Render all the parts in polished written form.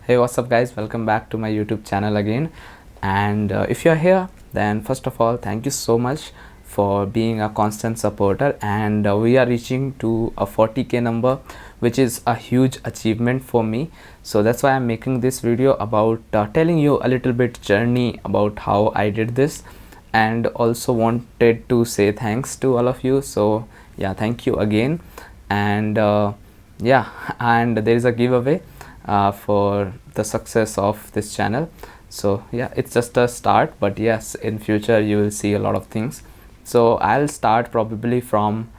Hey, what's up, guys? Welcome back to my YouTube channel again. And if you're here, then first of all, thank you so much for being a constant supporter. And we are reaching to a 40k number, which is a huge achievement for me. So that's why I'm making this video about telling you a little bit journey about how I did this, and also wanted to say thanks to all of you. So yeah, thank you again. And yeah, and there is a giveaway for the success of this channel. So yeah, it's just a start, but yes, in future you will see a lot of things. So I'll start probably from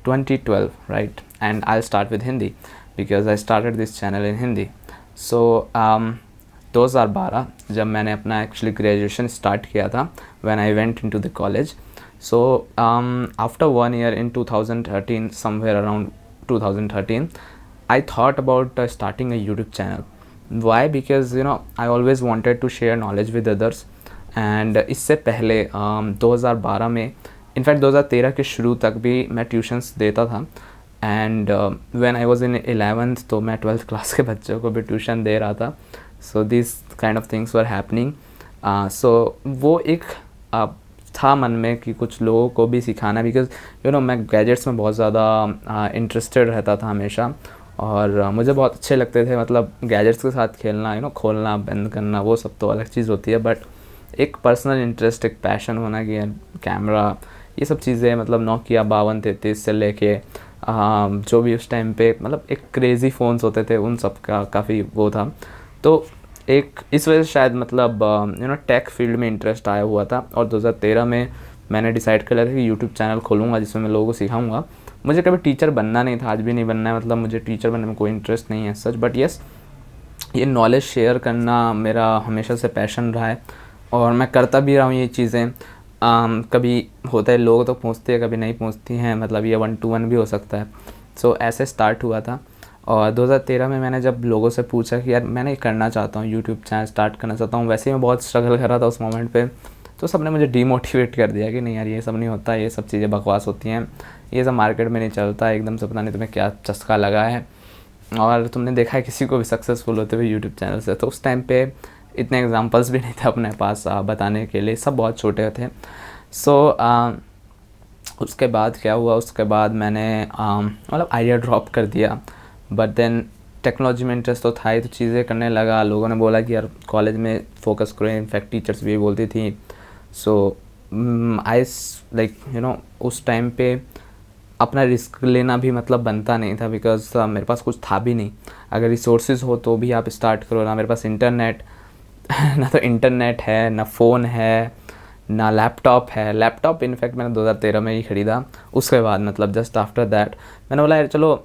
2012, right? And I'll start with Hindi because I started this channel in Hindi. So 2012 जब मैंने अपना actually graduation start किया था, when I went into the college. So after 1 year in 2013, somewhere around 2013, I thought about starting a YouTube channel. Why? Because I always wanted to share knowledge with others. And इससे पहले 2012 में, in fact 2013 के शुरू तक भी मैं tuitions देता था. And when I was in 11th तो मैं 12th क्लास के बच्चों को भी ट्यूशन दे रहा था. So this kind of things were happening. So वो एक था मन में कि कुछ लोगों को भी सिखाना, बिकॉज मैं गैजेट्स में बहुत ज़्यादा इंटरेस्टेड रहता था हमेशा, और मुझे बहुत अच्छे लगते थे. मतलब गैजेट्स के साथ खेलना, खोलना बंद करना, वो सब तो अलग चीज़ होती है, बट एक पर्सनल इंटरेस्ट, एक पैशन होना कि कैमरा, ये सब चीज़ें, मतलब नोकिया 5233 से लेके जो भी उस टाइम पे मतलब एक क्रेज़ी फ़ोन्स होते थे, उन सब का काफ़ी वो था. तो एक इस वजह से शायद मतलब टेक फील्ड में इंटरेस्ट आया हुआ था. और 2013 में मैंने डिसाइड कर लिया था कि यूट्यूब चैनल खोलूँगा जिसमें मैं लोगों को सिखाऊंगा. मुझे कभी टीचर बनना नहीं था, आज भी नहीं बनना है, मतलब मुझे टीचर बनने में कोई इंटरेस्ट नहीं है सच. बट येस, ये नॉलेज शेयर करना मेरा हमेशा से पैशन रहा है, और मैं करता भी रहा हूँ ये चीज़ें. कभी होता है लोग तो पहुँचते हैं, कभी नहीं पहुँचती हैं, मतलब ये 1-to-1 भी हो सकता है. सो ऐसे स्टार्ट हुआ था. और 2013 में मैंने जब लोगों से पूछा कि यार मैंने ये करना चाहता हूँ, यूट्यूब चैनल स्टार्ट करना चाहता हूँ, वैसे ही मैं बहुत स्ट्रगल कर रहा था उस मोमेंट पे, तो सबने मुझे डीमोटिवेट कर दिया कि नहीं यार, ये सब नहीं होता, ये सब चीज़ें बकवास होती हैं, ये सब मार्केट में नहीं चलता, एकदम से पता नहीं तुम्हें क्या चस्का लगा है, और तुमने देखा है किसी को भी सक्सेसफुल होते हुए यूट्यूब चैनल से. तो उस टाइम पे इतने एग्जांपल्स भी नहीं थे अपने पास बताने के लिए, सब बहुत छोटे थे. सो उसके बाद क्या हुआ, उसके बाद मैंने मतलब आइडिया ड्रॉप कर दिया. बट देन टेक्नोलॉजी में इंटरेस्ट तो था ही, तो चीज़ें करने लगा. लोगों ने बोला कि यार कॉलेज में फ़ोकस करो, इनफैक्ट टीचर्स भी बोलती थी. सो आई लाइक उस टाइम पे अपना रिस्क लेना भी मतलब बनता नहीं था, बिकॉज मेरे पास कुछ था भी नहीं. अगर रिसोर्सेज हो तो भी आप स्टार्ट करो ना. मेरे पास इंटरनेट ना तो इंटरनेट है, ना फ़ोन है, ना लैपटॉप है. लैपटॉप इनफैक्ट मैंने 2013 में ही ख़रीदा. उसके बाद मतलब जस्ट आफ्टर दैट मैंने बोला यार चलो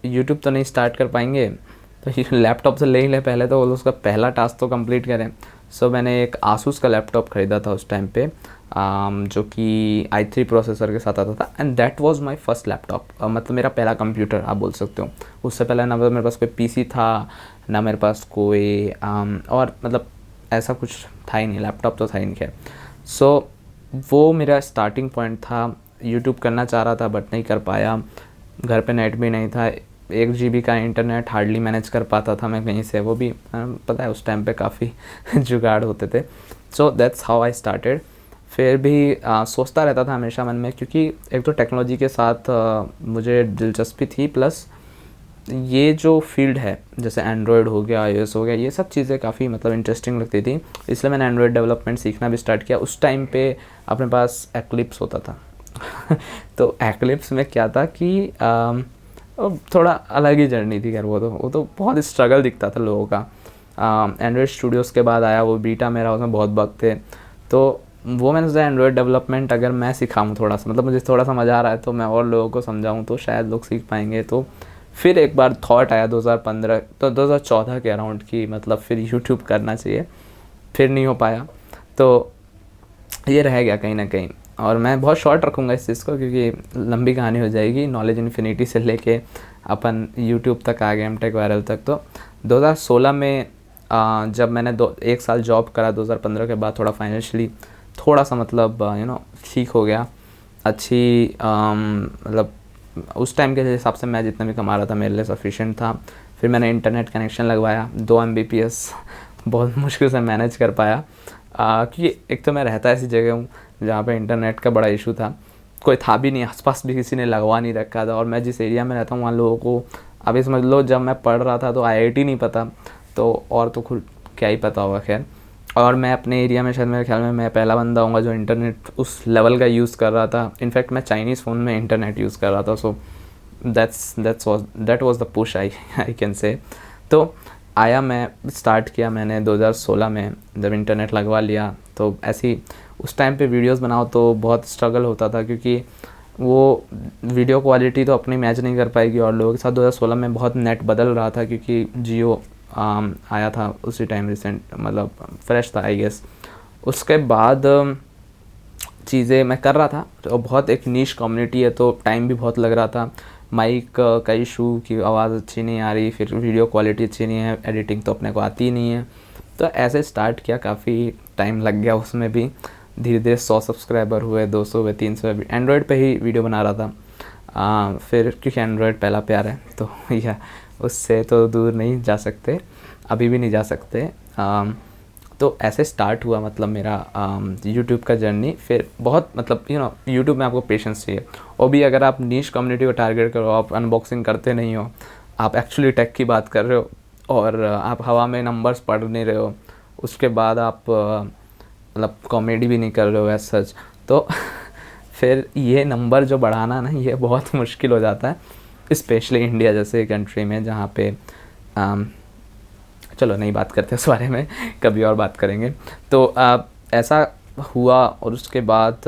यूट्यूब तो नहीं स्टार्ट कर पाएंगे, तो लैपटॉप से ले ही ले पहले, तो उसका पहला टास्क तो कंप्लीट करें. सो मैंने एक आसूस का लैपटॉप ख़रीदा था उस टाइम पे, जो कि i3 प्रोसेसर के साथ आता था. And that was my first laptop, मतलब मेरा पहला कंप्यूटर आप बोल सकते हो. उससे पहले ना मेरे पास कोई पीसी था, ना मेरे पास कोई और मतलब ऐसा कुछ था ही नहीं, लैपटॉप तो था ही नहीं. खैर, सो वो मेरा स्टार्टिंग पॉइंट था. यूट्यूब करना चाह रहा था बट नहीं कर पाया. घर पे नेट भी नहीं था, 1 GB का इंटरनेट हार्डली मैनेज कर पाता था मैं कहीं से, वो भी पता है उस टाइम पे काफ़ी जुगाड़ होते थे. So that's how I started. फिर भी सोचता रहता था हमेशा मन में, क्योंकि एक तो टेक्नोलॉजी के साथ मुझे दिलचस्पी थी, प्लस ये जो फील्ड है जैसे एंड्रॉयड हो गया, iOS हो गया, ये सब चीज़ें काफ़ी मतलब इंटरेस्टिंग लगती थी. इसलिए मैंने एंड्रॉयड डेवलपमेंट सीखना भी स्टार्ट किया. उस टाइम पे अपने पास एक्लिप्स होता था तो एक्लिप्स में क्या था कि थोड़ा अलग ही जर्नी थी. खैर वो तो बहुत स्ट्रगल दिखता था लोगों का. एंड्रॉयड स्टूडियोज़ के बाद आया वो बीटा, मेरा उसमें बहुत बग थे. तो वो मैंने सोचा एंड्रॉयड डेवलपमेंट अगर मैं सिखाऊँ थोड़ा सा, मतलब मुझे थोड़ा सा मज़ा आ रहा है, तो मैं और लोगों को समझाऊँ तो शायद लोग सीख पाएंगे. तो फिर एक बार थॉट आया 2015 तो 2014 के अराउंड की, मतलब फिर यूट्यूब करना चाहिए. फिर नहीं हो पाया, तो ये रह गया कहीं ना कहीं. और मैं बहुत शॉर्ट रखूँगा इस चीज़ को, क्योंकि लंबी कहानी हो जाएगी. नॉलेज इन्फिनिटी से लेके अपन यूट्यूब तक आ गए, एमटेक वायरल तक. तो 2016 में जब मैंने 1 साल जॉब करा, 2015 के बाद थोड़ा फाइनेंशियली थोड़ा सा मतलब ठीक हो गया. अच्छी मतलब उस टाइम के हिसाब से मैं जितना भी कमा रहा था मेरे लिए सफिशिएंट था. फिर मैंने इंटरनेट कनेक्शन लगवाया 2 Mbps बहुत मुश्किल से मैनेज कर पाया, क्योंकि एक तो मैं रहता ऐसी जगह हूँ जहाँ पे इंटरनेट का बड़ा इशू था, कोई था भी नहीं, आसपास भी किसी ने लगवा नहीं रखा था। और मैं जिस एरिया में रहता हूँ वहाँ लोगों को, अभी समझ लो जब मैं पढ़ रहा था तो IIT नहीं पता, तो और तो खुद क्या ही पता होगा। खैर, और मैं अपने एरिया में शायद मेरे ख्याल में मैं पहला बंदा हूँगा जो इंटरनेट उस लेवल का यूज़ कर रहा था। इनफैक्ट मैं चाइनीज़ फ़ोन में इंटरनेट यूज़ कर रहा था। So that was the push I can say. तो आया, मैं स्टार्ट किया मैंने 2016 में जब इंटरनेट लगवा लिया। तो ऐसी उस टाइम पे वीडियोस बनाओ तो बहुत स्ट्रगल होता था, क्योंकि वो वीडियो क्वालिटी तो अपनी मैच नहीं कर पाएगी और लोगों के साथ। 2016 में बहुत नेट बदल रहा था, क्योंकि जियो आया था उसी टाइम, रिसेंट मतलब फ्रेश था आई गेस। उसके बाद चीज़ें मैं कर रहा था, तो बहुत एक नीश कम्युनिटी है तो टाइम भी बहुत लग रहा था। माइक का इशू की आवाज़ अच्छी नहीं आ रही, फिर वीडियो क्वालिटी अच्छी नहीं है, एडिटिंग तो अपने को आती ही नहीं है। तो ऐसे स्टार्ट किया, काफ़ी टाइम लग गया उसमें भी। धीरे धीरे 100 सब्सक्राइबर हुए, 200 हुए, 300 हुए। एंड्रॉयड पे ही वीडियो बना रहा था, फिर क्योंकि एंड्रॉयड पहला प्यार है तो या उससे तो दूर नहीं जा सकते, अभी भी नहीं जा सकते। तो ऐसे स्टार्ट हुआ मतलब मेरा यूट्यूब का जर्नी। फिर बहुत मतलब यूट्यूब में आपको पेशेंस चाहिए, और भी अगर आप नीश कम्युनिटी को टारगेट करो, आप अनबॉक्सिंग करते नहीं हो, आप एक्चुअली टेक की बात कर रहे हो और आप हवा में नंबर्स पढ़ नहीं रहे हो, उसके बाद आप मतलब कॉमेडी भी नहीं कर रहे हो एज सच, तो फिर ये नंबर जो बढ़ाना ना, ये बहुत मुश्किल हो जाता है, स्पेशली इंडिया जैसे कंट्री में जहाँ पे चलो नहीं बात करते उस बारे में, कभी और बात करेंगे। तो ऐसा हुआ, और उसके बाद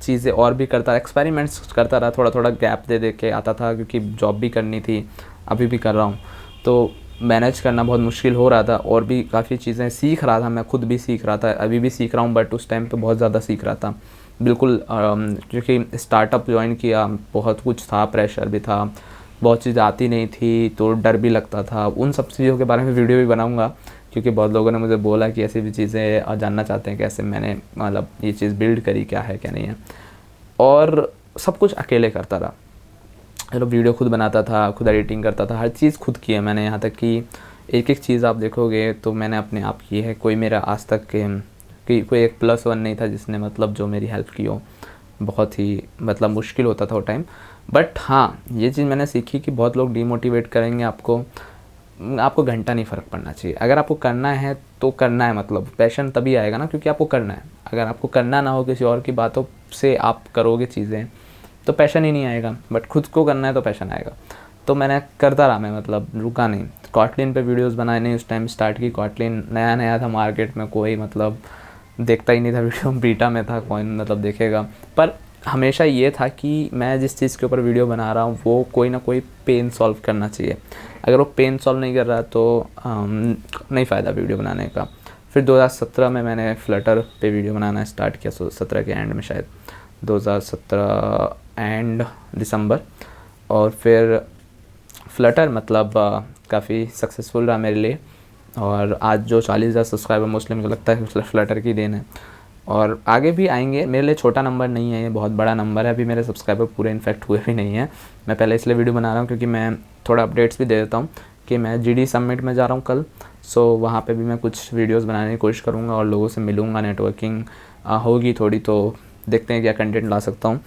चीज़ें और भी करता, एक्सपेरिमेंट्स करता रहा, थोड़ा थोड़ा गैप दे दे के आता था, क्योंकि जॉब भी करनी थी, अभी भी कर रहा हूँ, तो मैनेज करना बहुत मुश्किल हो रहा था। और भी काफ़ी चीज़ें सीख रहा था, मैं खुद भी सीख रहा था, अभी भी सीख रहा हूँ, बट उस टाइम पे बहुत ज़्यादा सीख रहा था बिल्कुल, क्योंकि स्टार्टअप ज्वाइन किया, बहुत कुछ था, प्रेशर भी था, बहुत चीज़ आती नहीं थी, तो डर भी लगता था। उन सब चीज़ों के बारे में वीडियो भी बनाऊंगा, क्योंकि बहुत लोगों ने मुझे बोला कि ऐसी भी चीज़ें जानना चाहते हैं, कैसे मैंने मतलब ये चीज़ बिल्ड करी, क्या है क्या नहीं है। और सब कुछ अकेले करता रहा, चलो वीडियो खुद बनाता था, खुद एडिटिंग करता था, हर चीज़ खुद की है मैंने। यहाँ तक कि एक एक चीज़ आप देखोगे तो मैंने अपने आप की है, कोई मेरा आज तक कि कोई एक +1 नहीं था जिसने मतलब जो मेरी हेल्प की हो। बहुत ही मतलब मुश्किल होता था वो टाइम। बट हाँ, ये चीज़ मैंने सीखी कि बहुत लोग डीमोटिवेट करेंगे आपको घंटा नहीं फ़र्क पड़ना चाहिए। अगर आपको करना है तो करना है, मतलब पैशन तभी आएगा ना, क्योंकि आपको करना है। अगर आपको करना ना हो, किसी और की बातों से आप करोगे चीज़ें, तो पैशन ही नहीं आएगा। बट खुद को करना है तो पैशन आएगा। तो मैंने करता रहा, मैं मतलब रुका नहीं। कॉटलिन पे वीडियोस बनाने उस टाइम स्टार्ट की। कॉटलिन नया नया था मार्केट में, कोई मतलब देखता ही नहीं था वीडियो, बीटा में था, कौन मतलब देखेगा। पर हमेशा ये था कि मैं जिस चीज़ के ऊपर वीडियो बना रहा हूँ वो कोई ना कोई पेन सॉल्व करना चाहिए। अगर वो पेन सॉल्व नहीं कर रहा तो नहीं फ़ायदा वीडियो बनाने का। फिर 2017 में मैंने फ्लटर पे वीडियो बनाना स्टार्ट किया, 17 के एंड में, शायद 2017 एंड दिसंबर। और फिर फ्लटर मतलब काफ़ी सक्सेसफुल रहा मेरे लिए, और आज जो 40,000 सब्सक्राइबर मोस्टली मुझे लगता है फ्लटर की देन है, और आगे भी आएंगे। मेरे लिए छोटा नंबर नहीं है, ये बहुत बड़ा नंबर है। अभी मेरे सब्सक्राइबर पूरे इनफैक्ट हुए भी नहीं हैं। मैं पहले इसलिए वीडियो बना रहा हूँ क्योंकि मैं थोड़ा अपडेट्स भी दे देता हूँ कि मैं GD समिट में जा रहा हूँ कल। सो वहाँ पे भी मैं कुछ वीडियोस बनाने की कोशिश करूँगा और लोगों से मिलूँगा, नेटवर्किंग होगी थोड़ी, तो देखते हैं क्या कंटेंट ला सकता हूँ।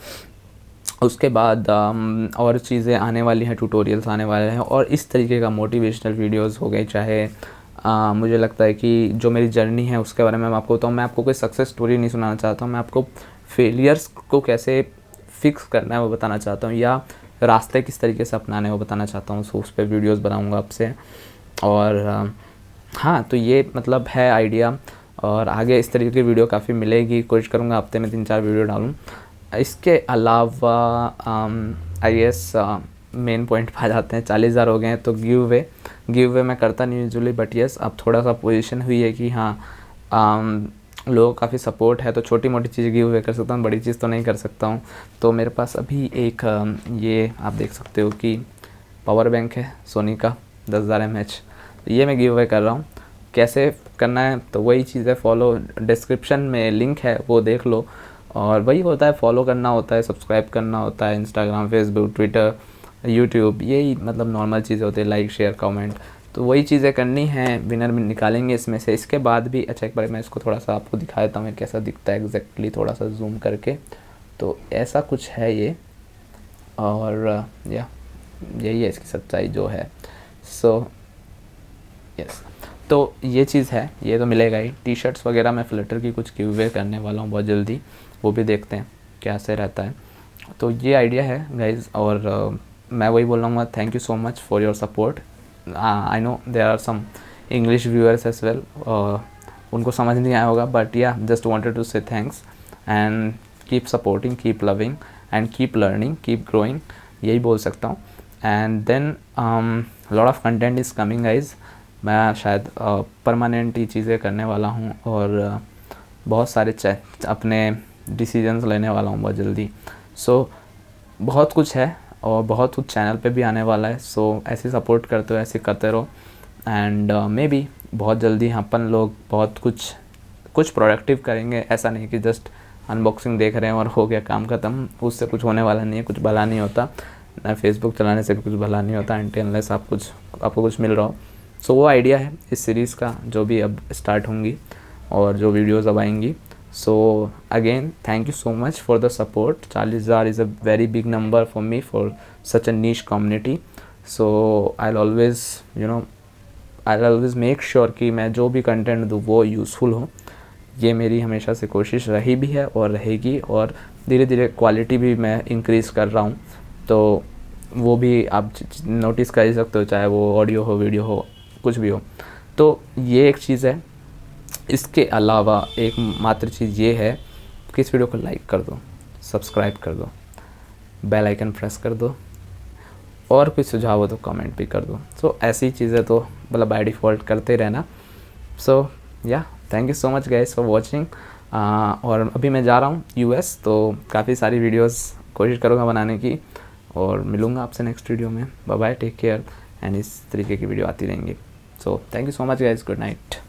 उसके बाद और चीज़ें आने वाली हैं, ट्यूटोरियल्स आने वाले हैं, और इस तरीके का मोटिवेशनल वीडियोस हो गए। चाहे मुझे लगता है कि जो मेरी जर्नी है उसके बारे में मैं आपको बताऊँ। मैं आपको कोई सक्सेस स्टोरी नहीं सुनाना चाहता हूँ, मैं आपको फेलियर्स को कैसे फिक्स करना है वो बताना चाहता हूँ, या रास्ते किस तरीके से अपनाने वो बताना चाहता हूँ। सो उस पर वीडियोज़ बनाऊँगा आपसे। और हाँ, तो ये मतलब है आइडिया, और आगे इस तरीके की वीडियो काफ़ी मिलेगी। कोशिश करूँगा हफ्ते में 3-4 वीडियो डालूँ। इसके अलावा आई गेस मेन पॉइंट पे आ जाते हैं। 40,000 हो गए हैं तो गिव वे मैं करता नहीं यूजुअली, बट येस अब थोड़ा सा पोजीशन हुई है कि हाँ लोगों काफ़ी सपोर्ट है, तो छोटी मोटी चीज़ गिव वे कर सकता हूँ, बड़ी चीज़ तो नहीं कर सकता हूँ। तो मेरे पास अभी एक ये आप देख सकते हो कि पावर बैंक है सोनी का 10,000 mAh, ये मैं गिव वे कर रहा हूँ। कैसे करना है तो वही चीज़ है, फॉलो, डिस्क्रिप्शन में लिंक है वो देख लो। और वही होता है, फॉलो करना होता है, सब्सक्राइब करना होता है, इंस्टाग्राम, फेसबुक, ट्विटर, यूट्यूब, यही मतलब नॉर्मल चीज़ें होती है, लाइक शेयर कमेंट, तो वही चीज़ें करनी है। विनर में निकालेंगे इसमें से। इसके बाद भी अच्छा एक बार मैं इसको थोड़ा सा आपको दिखा देता हूँ कैसा दिखता है एग्जैक्टली, थोड़ा सा जूम करके। तो ऐसा कुछ है ये, और या यही है इसकी सच्चाई जो है। सो यस, तो ये चीज़ है, ये तो मिलेगा ही। टी शर्ट्स वगैरह मैं फ्लिटर की कुछ गिव करने वाला हूँ बहुत जल्दी, वो भी देखते हैं कैसे रहता है। तो ये आइडिया है गाइज़, और मैं वही बोल रहा हूँ, thank you so much for your support. I know there are some English viewers as well, उनको समझ नहीं आया होगा, but yeah just wanted to say thanks and keep supporting, keep loving and keep learning, keep growing, यही बोल सकता हूँ। And then lot of content is coming guys. मैं शायद परमानेंट ही चीज़ें करने वाला हूँ, और बहुत सारे अपने डिसीजंस लेने वाला हूँ बहुत जल्दी। सो बहुत कुछ है, और बहुत कुछ चैनल पे भी आने वाला है। सो ऐसे सपोर्ट करते हो, ऐसे करते रहो, एंड मे बी बहुत जल्दी अपन लोग बहुत कुछ प्रोडक्टिव करेंगे। ऐसा नहीं कि जस्ट अनबॉक्सिंग देख रहे हैं और हो गया काम ख़त्म, उससे कुछ होने वाला नहीं है, कुछ भला नहीं होता ना। फेसबुक चलाने से भी कुछ भला नहीं होता अनटिल अनलेस आपको कुछ मिल रहा हो। सो वो आइडिया है इस सीरीज़ का, जो भी अब स्टार्ट होंगी और जो वीडियोज़ अब आएंगी। So again, thank you so much for the support. 40,000 is a very big number for me for such a niche community. So I'll always make sure कि मैं जो भी कंटेंट दूँ वो यूज़फुल हो। ये मेरी हमेशा से कोशिश रही भी है और रहेगी, और धीरे धीरे क्वालिटी भी मैं इंक्रीज़ कर रहा हूँ। तो वो भी आप नोटिस कर ही सकते हो, चाहे वो ऑडियो हो, वीडियो हो, कुछ भी हो। तो ये एक चीज़ है। इसके अलावा एक मात्र चीज़ ये है कि इस वीडियो को लाइक कर दो, सब्सक्राइब कर दो, बेल आइकन प्रेस कर दो, और कोई सुझाव हो तो कमेंट भी कर दो। सो ऐसी चीज़ें तो मतलब बाय डिफ़ॉल्ट करते रहना। सो या thank you so much guys for watching. और अभी मैं जा रहा हूँ यूएस, तो काफ़ी सारी वीडियोस कोशिश करूँगा बनाने की, और मिलूँगा आपसे नेक्स्ट वीडियो में। Bye bye, take care, and इस तरीके की वीडियो आती रहेंगी। So thank you so much guys, good night.